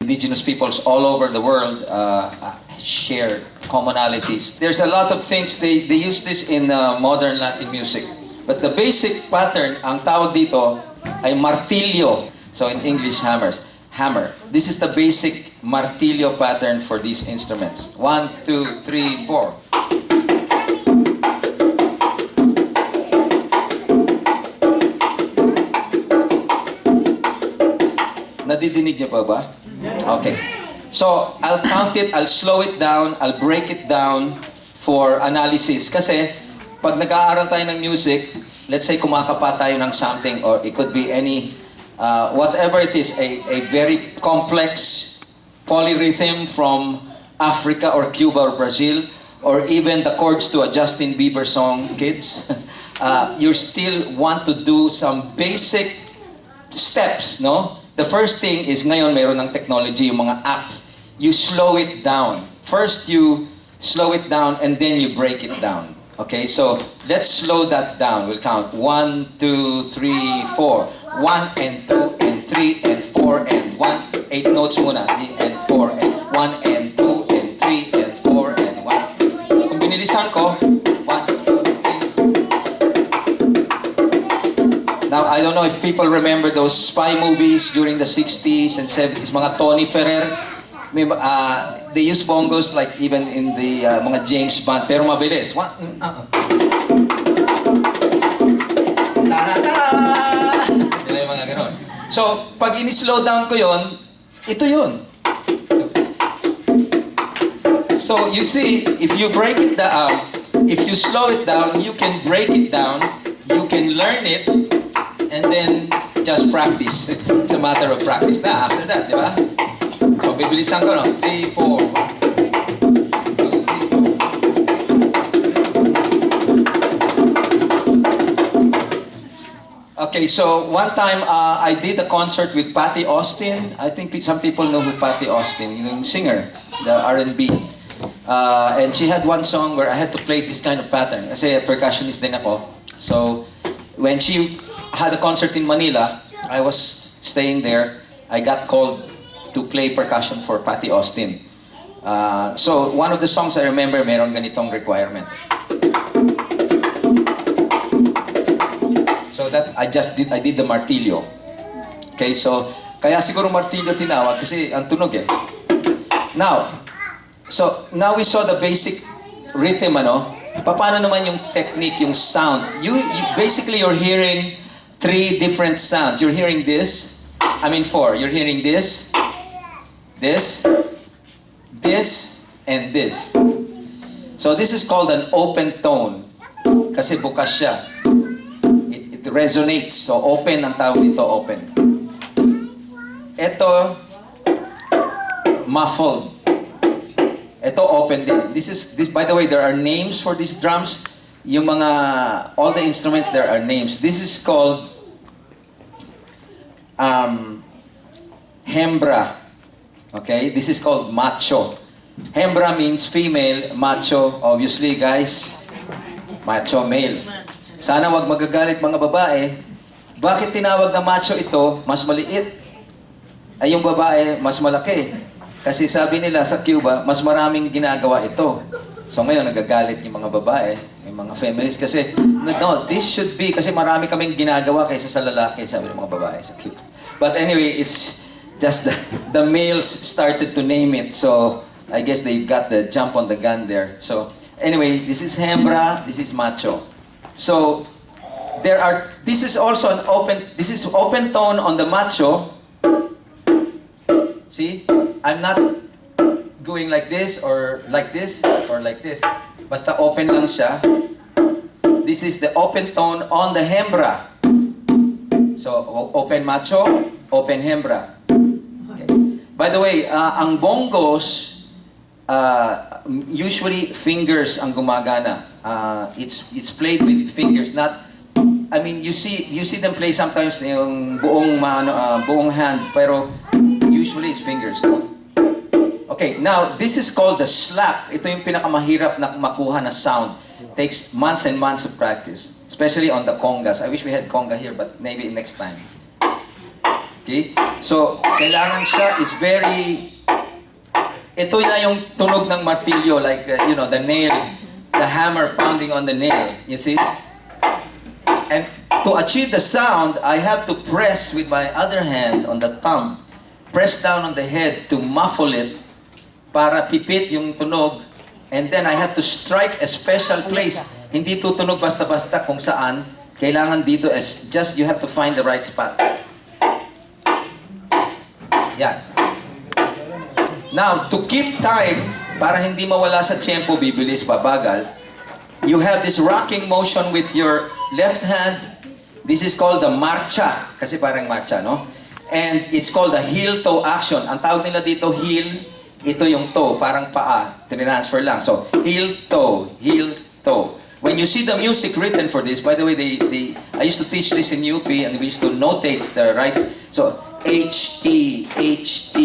indigenous peoples all over the world share commonalities. There's a lot of things, they use this in modern Latin music. But the basic pattern, ang tawag dito ay martilyo. So in English, hammer. This is the basic martilyo pattern for these instruments. 1, 2, 3, 4. Nadidinig niyo pa ba? Okay. So, I'll count it, I'll slow it down, I'll break it down for analysis. Kasi, pag nag-aaral tayo ng music, let's say kumakapa tayo ng something, or it could be any, whatever it is, a very complex polyrhythm from Africa or Cuba or Brazil, or even the chords to a Justin Bieber song, kids, you still want to do some basic steps, no? The first thing is, ngayon mayroon ng technology, yung mga app. You slow it down. First, you slow it down and then you break it down. Okay, so let's slow that down. We'll count 1, 2, 3, 4. 1 and 2 and 3 and 4 and 1. 8 notes muna. 3 and 4 and 1 and 2 and 3 and 4 and 1. Kung binilisan ko, 1, 2, 3. Now, I don't know if people remember those spy movies during the 60s and 70s, mga Tony Ferrer. They use bongos like even in the mga James Bond, pero mabilis. Ta-da-da! Yung mga ganon. So, pag ini-slow down ko yon, ito yun. So, you see, if you break it down, if you slow it down, you can break it down, you can learn it, and then just practice. It's a matter of practice na after that, di ba? So, bibilisan ko, no? 3, 4, 1. Okay, so one time I did a concert with Patty Austin. I think some people know who Patty Austin, yung singer, the R&B. And she had one song where I had to play this kind of pattern. Kasi percussionist din ako. So, when she had a concert in Manila, I was staying there. I got called to play percussion for Patty Austin. So, one of the songs I remember, meron ganitong requirement. So that I did the martilyo. Okay, so kaya siguro martilyo tinawag kasi ang tunog eh. Now we saw the basic rhythm, ano? Paano naman yung technique, yung sound? Basically you're hearing 3 different sounds. You're hearing this. I mean 4. You're hearing this, this, and this. So this is called an open tone. Kasi bukas siya. It resonates. So open ang tawag dito, open. Ito, muffled. Ito open din. This by the way, there are names for these drums. Yung mga, all the instruments, there are names. This is called hembra. Okay? This is called macho. Hembra means female, macho, obviously guys, macho male. Sana wag magagalit mga babae. Bakit tinawag na macho ito? Mas maliit. Ay yung babae, mas malaki. Kasi sabi nila sa Cuba, mas maraming ginagawa ito. So ngayon, nagagalit yung mga babae, yung mga feminists. Kasi, no, this should be, kasi marami kaming ginagawa kaysa sa lalaki, sabi ng mga babae sa Cuba. But anyway, it's just the males started to name it. So, I guess they got the jump on the gun there. So, anyway, this is hembra, this is macho. So, this is also this is open tone on the macho. See? I'm not going like this or like this or like this. Basta open lang siya. This is the open tone on the hembra. So, open macho, open hembra. Okay. By the way, ang bongos, usually fingers ang gumagana. It's played with fingers, not. I mean, you see them play sometimes yung buong hand, pero usually it's fingers. No? Okay, now this is called the slap. Ito yung pinakamahirap na makuha na sound. Takes months and months of practice, especially on the congas. I wish we had conga here, but maybe next time. Okay? So, kailangan siya is very... Ito na yung tunog ng martilyo, like, the nail, the hammer pounding on the nail. You see? And to achieve the sound, I have to press with my other hand on the thumb, press down on the head to muffle it para pipit yung tunog. And then I have to strike a special place. Hindi tutunog basta-basta kung saan. Kailangan dito is just you have to find the right spot. Yan. Now, to keep time, para hindi mawala sa tempo, bibilis, babagal, you have this rocking motion with your left hand. This is called the marcha. Kasi parang marcha, no? And it's called the heel-toe action. Ang tawag nila dito, heel, ito yung toe, parang paa. Transfer lang. So, heel-toe, heel-toe. When you see the music written for this, by the way, I used to teach this in UP, and we used to notate the right. So, H-T, H-T,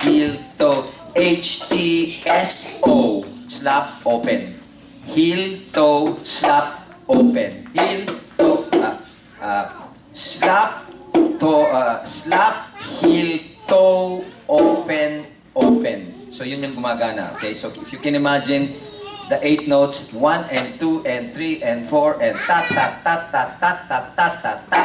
heel-toe, H-T-S-O, slap, open. Heel-toe, slap, open. Heel-toe, slap, toe, slap, heel-toe, open, open. So yun yung gumagana. Okay, so if you can imagine the 8 notes, 1 and 2 and 3 and 4 and ta ta ta ta ta ta ta ta ta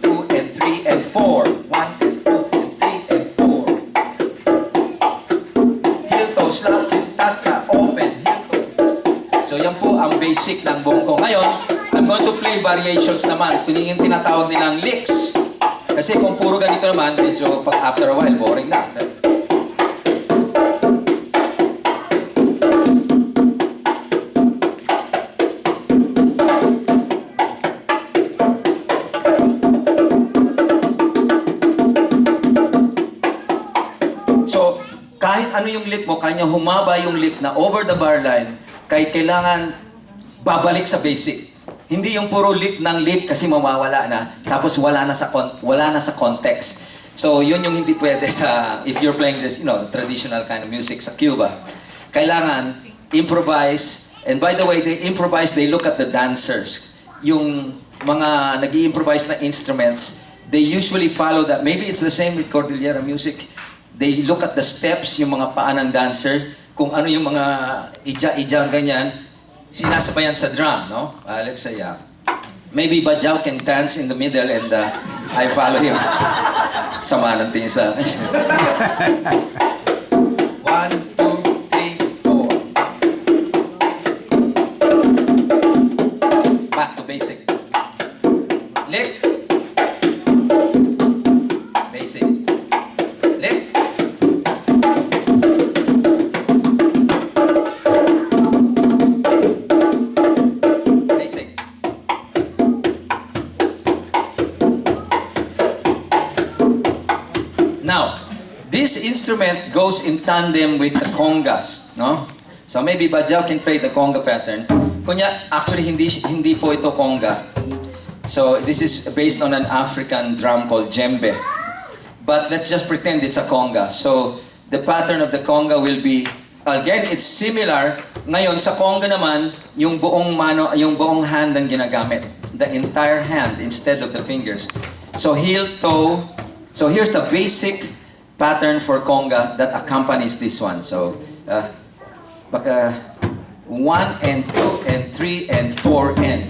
2 and 3 and 4, 1 and 2 and 3 and 4. Heel toe slap ta ta open heel toe. So yan po ang basic ng bongko. Ngayon, I'm going to play variations naman. Kung yung tinatawag nilang licks. Kasi kung puro ganito naman, medyo after a while, boring na. So, kahit ano yung lick mo, kanya humaba yung lick na over the bar line, kahit kailangan babalik sa basic. Hindi yung puro lick ng lick kasi mawawala na, tapos wala na sa context. So, yun yung hindi pwede sa, if you're playing this, traditional kind of music sa Cuba. Kailangan improvise, and by the way, they improvise, they look at the dancers. Yung mga nag-i-improvise na instruments, they usually follow that. Maybe it's the same with Cordillera music. They look at the steps, yung mga paa ng dancer, kung ano yung mga ija-ija ganyan, sinasabayan sa drum, no? Let's say, maybe Bajao can dance in the middle and I follow him. Sama ng tingin sa akin. 1, 2, 3, 4. Back to basic. Lick. Basic. Lick. Now, this instrument goes in tandem with the congas, no? So maybe Bajao can play the conga pattern. Kunya, actually hindi po ito conga. So this is based on an African drum called djembe. But let's just pretend it's a conga. So the pattern of the conga will be, again, it's similar. Ngayon sa conga naman, yung buong hand ang ginagamit. The entire hand instead of the fingers. So heel toe. So here's the basic pattern for conga that accompanies this one. So, baka 1 and 2 and 3 and 4 and.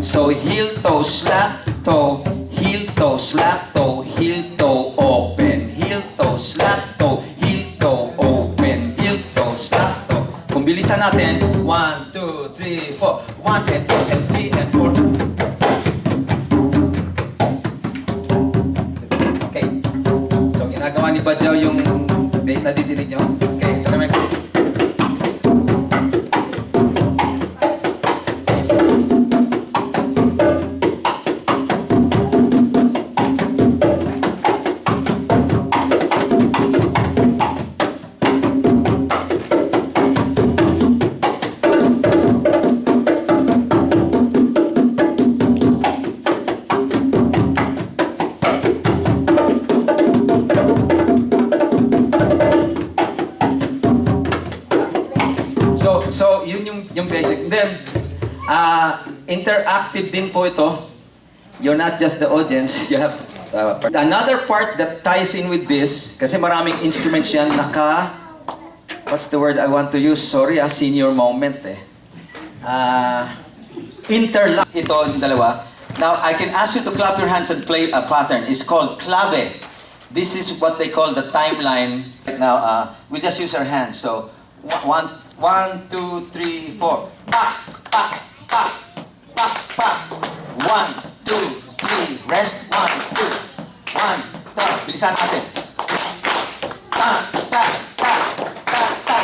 So heel toe, slap toe, heel toe, slap toe, heel toe, open. Heel toe, slap toe, heel toe, open. Heel toe, slap toe. Kung bilisan natin, 1, 2, 3, 4. 1 and 2 and 3 and 4. Ginagawa ni Bajao yung nadidinig nyo. Okay, ito naman. interactive din po ito. You're not just the audience, you have another part that ties in with this, kasi maraming instruments yan, what's the word I want to use? Sorry, senior moment eh. Interlock ito yung dalawa. Now, I can ask you to clap your hands and play a pattern. It's called clave. This is what they call the timeline. Now, we'll just use our hands. So, 1, 2, 3, 4. Pa, pa, pa, pa, pa. 1, 2, 3. Rest. 1, 2. 1, 2. Bilisan natin. Pa, pa, pa, pa, pa.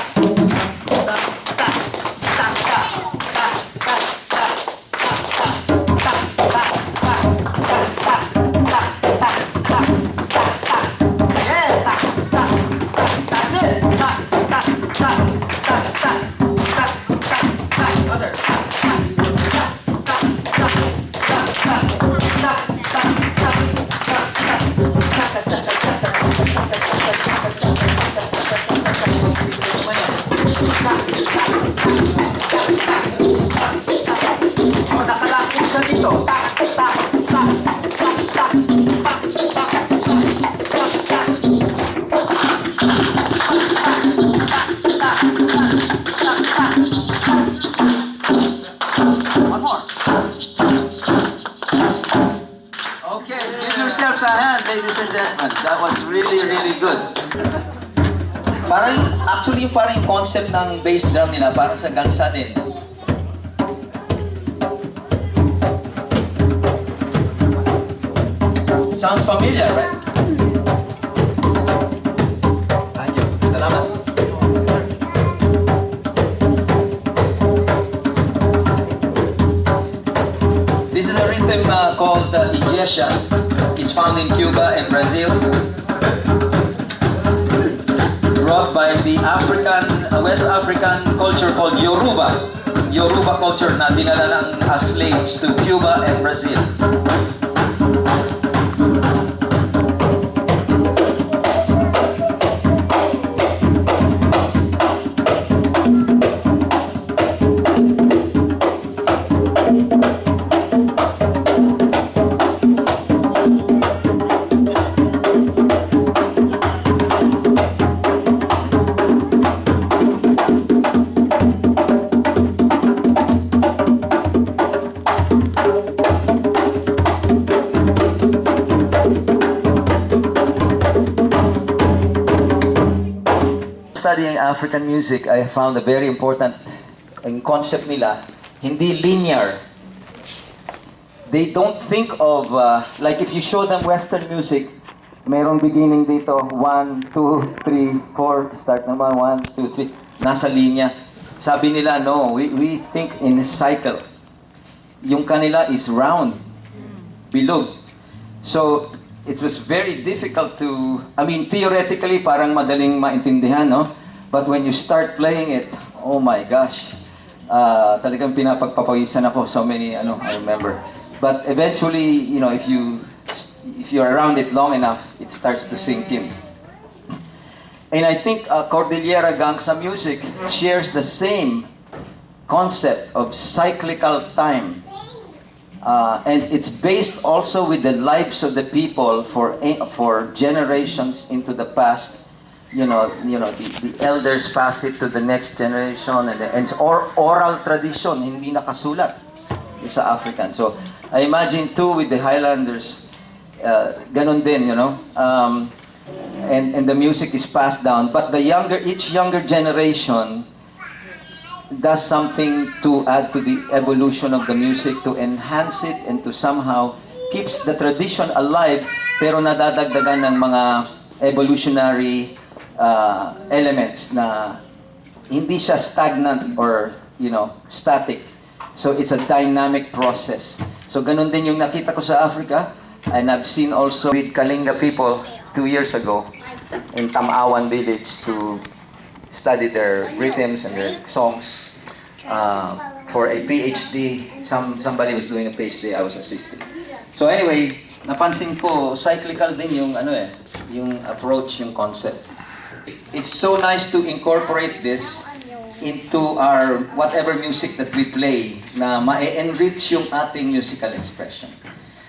Yourselves a hand, ladies and gentlemen. That was really, really good. Parang, actually, parang yung concept ng bass drum nila, parang sa gansa din. Sounds familiar, right? Thank you. Salamat. This is a rhythm called Iglesia. It's found in Cuba and Brazil. Brought by the West African culture called Yoruba. Yoruba culture na dinala lang as slaves to Cuba and Brazil. Studying African music, I found a very important concept nila, hindi linear. They don't think of, like if you show them Western music, mayroong beginning dito, 1, 2, 3, 4, start naman, 1, 2, 3, nasa linya. Sabi nila, no, we think in a cycle. Yung kanila is round, bilog. So, it was very difficult to, theoretically parang madaling maintindihan, no? But when you start playing it, oh my gosh, talagang pinapagpapawisan ako. So many, I remember. But eventually, if you're around it long enough, it starts to sink in. And I think Cordillera Gangsa music shares the same concept of cyclical time. And it's based also with the lives of the people for generations into the past. The elders pass it to the next generation, and oral tradition, hindi nakasulat sa African. So I imagine too with the Highlanders, ganon din, and the music is passed down. But each younger generation does something to add to the evolution of the music, to enhance it and to somehow keeps the tradition alive, pero nadadagdagan ng mga evolutionary elements na hindi siya stagnant or static. So it's a dynamic process. So ganun din yung nakita ko sa Africa, and I've seen also with Kalinga people 2 years ago in Tamawan village to study their rhythms and their songs for a PhD. Somebody was doing a PhD, I was assisting. So anyway, napansin ko cyclical din yung yung approach, yung concept. It's so nice to incorporate this into our whatever music that we play na ma-enrich yung ating musical expression.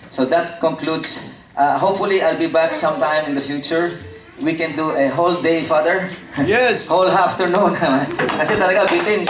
So that concludes. Hopefully, I'll be back sometime in the future. We can do a whole day, Father. Yes. Whole afternoon. Kasi talaga bitin.